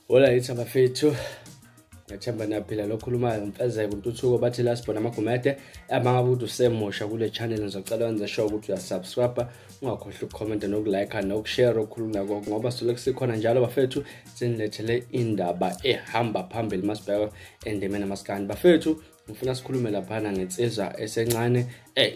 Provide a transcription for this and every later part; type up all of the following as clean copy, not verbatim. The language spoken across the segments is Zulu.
Hola yithi abafethu, ngethemba naphila lokhulumayo ngimfezeke uNtuthuko bathi la sibona amagumede amangabe uthi usemusha kule channel ngizocela wenze sure ukuthi uyasubscribe, ungakhohlwa ukucomment nokulike nokushare okukhuluma ngakho ngoba solo sikhona njalo bafethu sinilethele indaba ehamba phambili masibheka endemeni amaskandi. Bafethu ngifuna sikhulume lapha ngensizwa esencane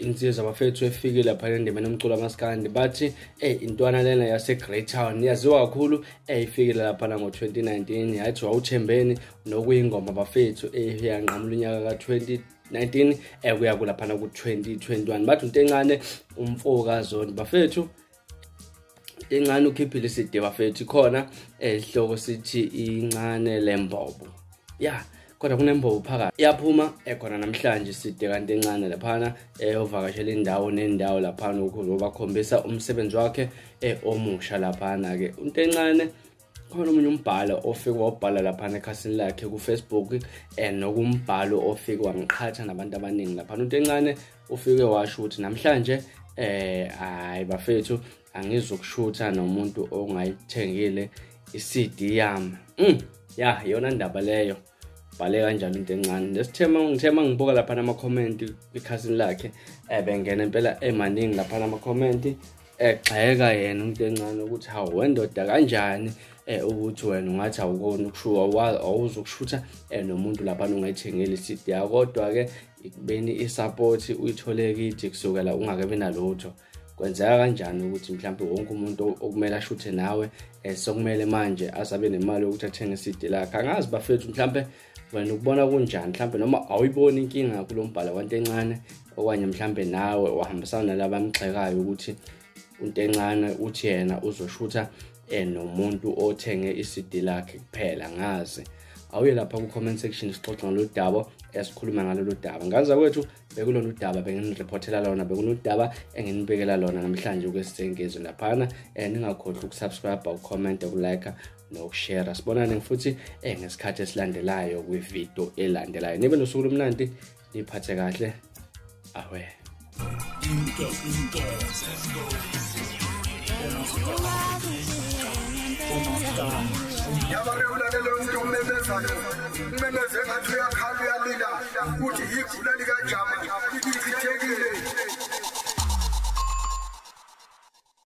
insizwa bafethu efikile lapha endemeni umculo amaskandi bathi intwana lena yase Great Town yaziwa kakhulu ifikile lapha ngo2019 yathi wawuthembeni nokuyingoma bafethu yanqamula unyaka ka2019 kuya kulapha ku2021 bathi into encane umfoka zone bafethu encane ukhiphile iside bafethu khona ihloko sithi incane lembobo kodwa kunembobo phakathi yaphuma ekhona namhlanje iside kanti encane lapha ovakashela indawo nendawo lapha ukuzobakhombisa umsebenzi wakhe omusha lapha ke into encane khona umunye umbhalo ofike wabhala lapha ekhasini lakhe ku Facebook nokumbhalo ofike wamqhatha nabantu abaningi lapha into encane ufike washo ukuthi namhlanje hayi bafethu angizokushutha nomuntu ongayithengile iCD yami yona ndaba leyo bale kanjani into encane ngithema ngibuka lapha ama comment ekhasini lakhe bengena impela emaningi lapha ama comment egxeka yena into encane ukuthi hawu wendoda kanjani ukuthi wena ungathi awukona ukushuwa awuzokushutha nomuntu lapha ongayithengile iCD yakho kodwa ke ikubeni isupport uyithole kithi kusukela ungakabe nalutho kwenzeka kanjani ukuthi mhlawumbe wonke umuntu okumele ashuthe nawe sokumele manje asabe nemali yokuthi athenge iCD lakhe angazi bafethu mhlawumbe wena ukubona kunjani mhlawumbe noma awuyiboni inkinga kulombhalo kwanto encane okwanye mhlawumbe nawe wahambisana nalabamgxekayo ukuthi into encane uthi yena uzoshutha nomuntu othenge iCD lakhe kuphela ngazi awuye lapha ku comment section sixoxa ngalo daba esikhuluma ngalo daba ngaza kwethu bekulona udaba benginireportela lona bekunodaba enginibekela lona namhlanje kwesisengezo lapha ningakhohlwa ukusubscribe ucomment ukulike nokushare sibonane futhi ngesikhathi esilandelayo kwivideo elandelayo nibe nosuku lomnandi niphathe kahle ahwe yabareulale lo muntu umemezana umemeze ngathi uyakhala uyalila ukuthi igula lika jama